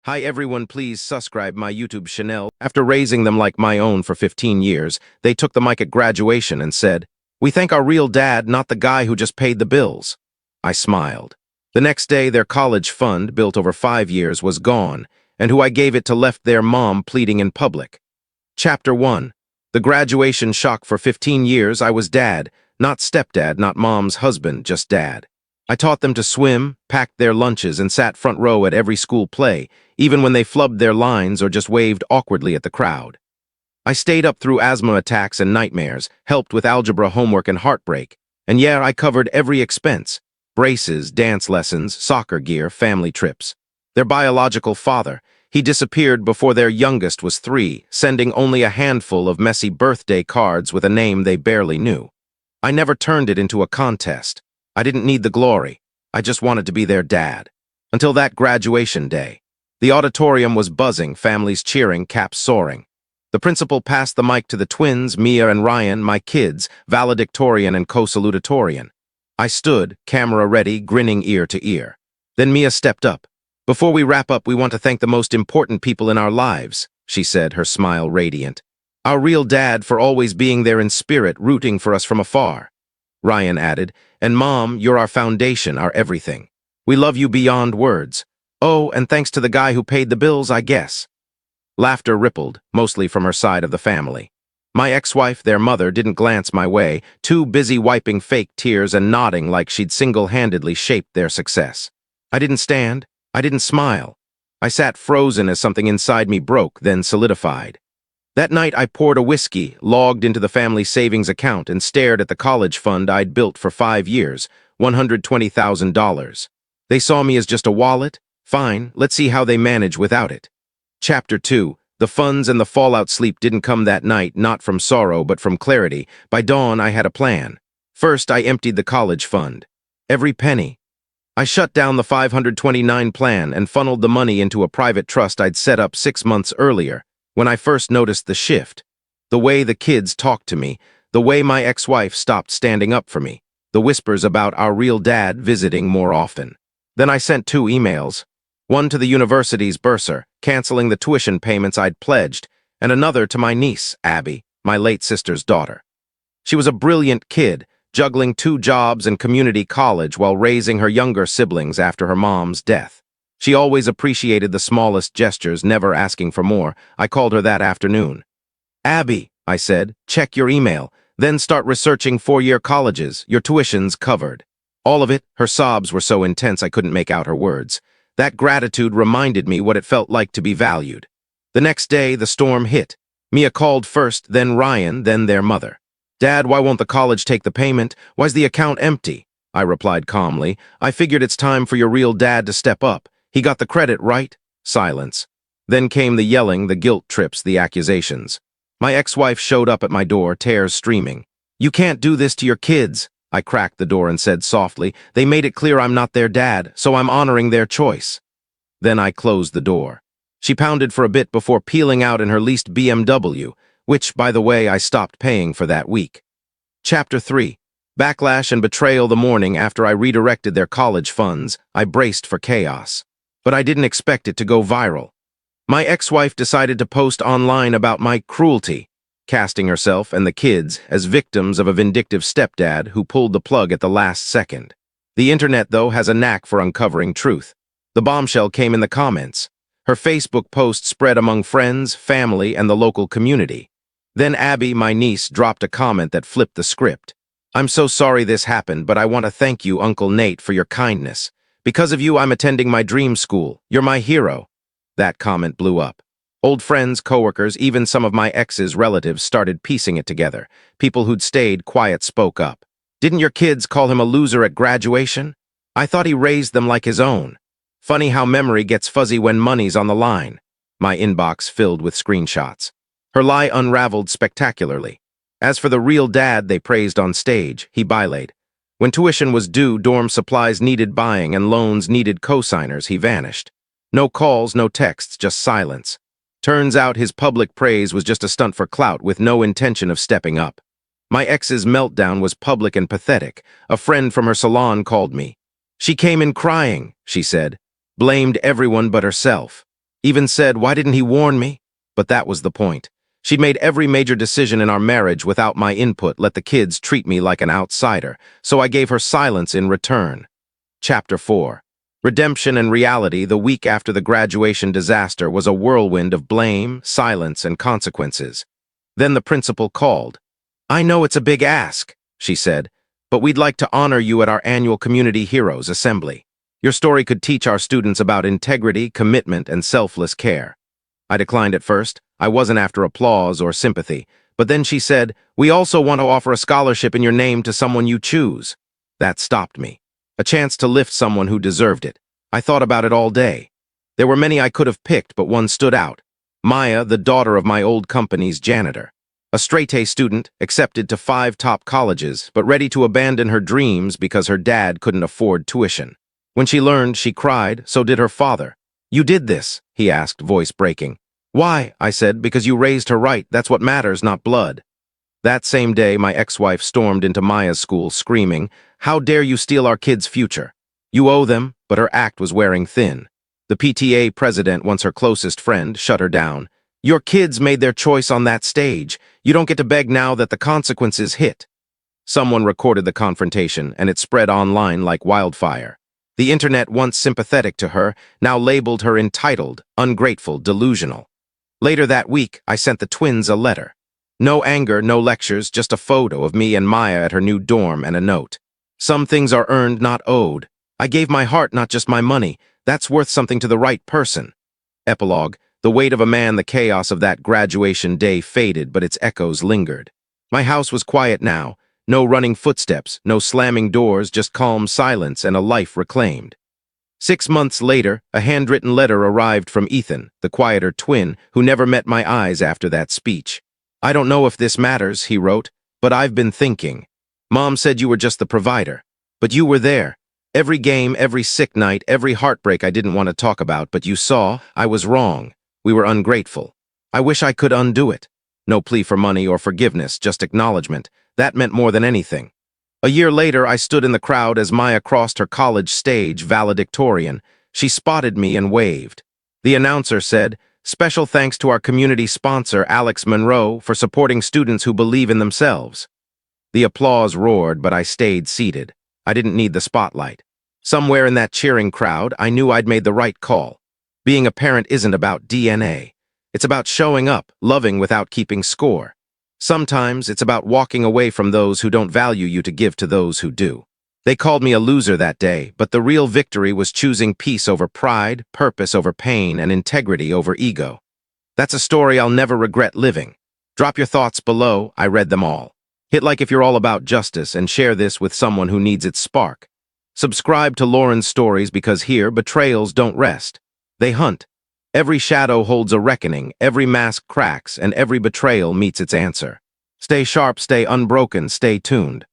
Hi everyone, please subscribe my YouTube channel. After raising them like my own for 15 years, they took the mic at graduation and said, "We thank our real dad, not the guy who just paid the bills." I smiled. The next day, their college fund, built over 5 years, was gone, and who I gave it to left their mom pleading in public. Chapter 1. The graduation shock. For 15 years, I was dad, not stepdad, not mom's husband, just dad. I taught them to swim, packed their lunches, and sat front row at every school play, even when they flubbed their lines or just waved awkwardly at the crowd. I stayed up through asthma attacks and nightmares, helped with algebra homework and heartbreak, and yeah, I covered every expense: braces, dance lessons, soccer gear, family trips. Their biological father, he disappeared before their youngest was 3, sending only a handful of messy birthday cards with a name they barely knew. I never turned it into a contest. I didn't need the glory. I just wanted to be their dad. Until that graduation day. The auditorium was buzzing, families cheering, caps soaring. The principal passed the mic to the twins, Mia and Ryan, my kids, valedictorian and co-salutatorian. I stood, camera ready, grinning ear to ear. Then Mia stepped up. "Before we wrap up, we want to thank the most important people in our lives," she said, her smile radiant. "Our real dad for always being there in spirit, rooting for us from afar." Ryan added, "And Mom, you're our foundation, our everything. We love you beyond words. Oh, and thanks to the guy who paid the bills, I guess." Laughter rippled, mostly from her side of the family. My ex-wife, their mother, didn't glance my way, too busy wiping fake tears and nodding like she'd single-handedly shaped their success. I didn't stand. I didn't smile. I sat frozen as something inside me broke, then solidified. That night, I poured a whiskey, logged into the family savings account, and stared at the college fund I'd built for 5 years, $120,000. They saw me as just a wallet? Fine, let's see how they manage without it. Chapter 2. The funds and the fallout. Sleep didn't come that night, not from sorrow, but from clarity. By dawn, I had a plan. First, I emptied the college fund. Every penny. I shut down the 529 plan and funneled the money into a private trust I'd set up 6 months earlier. When I first noticed the shift, the way the kids talked to me, the way my ex-wife stopped standing up for me, the whispers about our real dad visiting more often. Then I sent 2 emails, one to the university's bursar, canceling the tuition payments I'd pledged, and another to my niece, Abby, my late sister's daughter. She was a brilliant kid, juggling 2 jobs and community college while raising her younger siblings after her mom's death. She always appreciated the smallest gestures, never asking for more. I called her that afternoon. "Abby," I said, "check your email, then start researching 4-year colleges, your tuition's covered." All of it. Her sobs were so intense I couldn't make out her words. That gratitude reminded me what it felt like to be valued. The next day, the storm hit. Mia called first, then Ryan, then their mother. "Dad, why won't the college take the payment? Why's the account empty?" I replied calmly. "I figured it's time for your real dad to step up. He got the credit, right?" Silence. Then came the yelling, the guilt trips, the accusations. My ex-wife showed up at my door, tears streaming. "You can't do this to your kids." I cracked the door and said softly, "They made it clear I'm not their dad, so I'm honoring their choice." Then I closed the door. She pounded for a bit before peeling out in her leased BMW, which, by the way, I stopped paying for that week. Chapter 3. Backlash and betrayal. The morning after I redirected their college funds, I braced for chaos. But I didn't expect it to go viral. My ex-wife decided to post online about my cruelty, casting herself and the kids as victims of a vindictive stepdad who pulled the plug at the last second. The internet, though, has a knack for uncovering truth. The bombshell came in the comments. Her Facebook post spread among friends, family, and the local community. Then Abby, my niece, dropped a comment that flipped the script. "I'm so sorry this happened, but I want to thank you, Uncle Nate, for your kindness. Because of you, I'm attending my dream school. You're my hero." That comment blew up. Old friends, coworkers, even some of my ex's relatives started piecing it together. People who'd stayed quiet spoke up. "Didn't your kids call him a loser at graduation? I thought he raised them like his own." Funny how memory gets fuzzy when money's on the line. My inbox filled with screenshots. Her lie unraveled spectacularly. As for the real dad they praised on stage, he bilayed. When tuition was due, dorm supplies needed buying, and loans needed co-signers, he vanished. No calls, no texts, just silence. Turns out his public praise was just a stunt for clout with no intention of stepping up. My ex's meltdown was public and pathetic. A friend from her salon called me. "She came in crying," she said. "Blamed everyone but herself." Even said, "Why didn't he warn me?" But that was the point. She'd made every major decision in our marriage without my input, let the kids treat me like an outsider, so I gave her silence in return. Chapter 4. Redemption and reality. The week after the graduation disaster was a whirlwind of blame, silence, and consequences. Then the principal called. "I know it's a big ask," she said, "but we'd like to honor you at our annual Community Heroes Assembly. Your story could teach our students about integrity, commitment, and selfless care." I declined at first. I wasn't after applause or sympathy. But then she said, "We also want to offer a scholarship in your name to someone you choose." That stopped me. A chance to lift someone who deserved it. I thought about it all day. There were many I could have picked, but one stood out. Maya, the daughter of my old company's janitor. A straight-A student, accepted to 5 top colleges, but ready to abandon her dreams because her dad couldn't afford tuition. When she learned, she cried, so did her father. "You did this?" he asked, voice breaking. "Why?" I said, "Because you raised her right. That's what matters, not blood." That same day, my ex-wife stormed into Maya's school, screaming, "How dare you steal our kids' future? You owe them," but her act was wearing thin. The PTA president, once her closest friend, shut her down. "Your kids made their choice on that stage. You don't get to beg now that the consequences hit." Someone recorded the confrontation, and it spread online like wildfire. The internet, once sympathetic to her, now labeled her entitled, ungrateful, delusional. Later that week, I sent the twins a letter. No anger, no lectures, just a photo of me and Maya at her new dorm and a note. "Some things are earned, not owed. I gave my heart, not just my money. That's worth something to the right person." Epilogue. The weight of a man, the chaos of that graduation day faded, but its echoes lingered. My house was quiet now. No running footsteps, no slamming doors, just calm silence and a life reclaimed. 6 months later, a handwritten letter arrived from Ethan, the quieter twin, who never met my eyes after that speech. "I don't know if this matters," he wrote, "but I've been thinking. Mom said you were just the provider. But you were there. Every game, every sick night, every heartbreak I didn't want to talk about, but you saw. I was wrong. We were ungrateful. I wish I could undo it." No plea for money or forgiveness, just acknowledgement. That meant more than anything. A year later, I stood in the crowd as Maya crossed her college stage, valedictorian. She spotted me and waved. The announcer said, "Special thanks to our community sponsor, Alex Monroe, for supporting students who believe in themselves." The applause roared, but I stayed seated. I didn't need the spotlight. Somewhere in that cheering crowd, I knew I'd made the right call. Being a parent isn't about DNA. It's about showing up, loving without keeping score. Sometimes it's about walking away from those who don't value you to give to those who do. They called me a loser that day, but the real victory was choosing peace over pride, purpose over pain, and integrity over ego. That's a story I'll never regret living. Drop your thoughts below. I read them all. Hit like if you're all about justice and share this with someone who needs its spark. Subscribe to Lauren's stories because here betrayals don't rest. They hunt. Every shadow holds a reckoning, every mask cracks, and every betrayal meets its answer. Stay sharp, stay unbroken, stay tuned.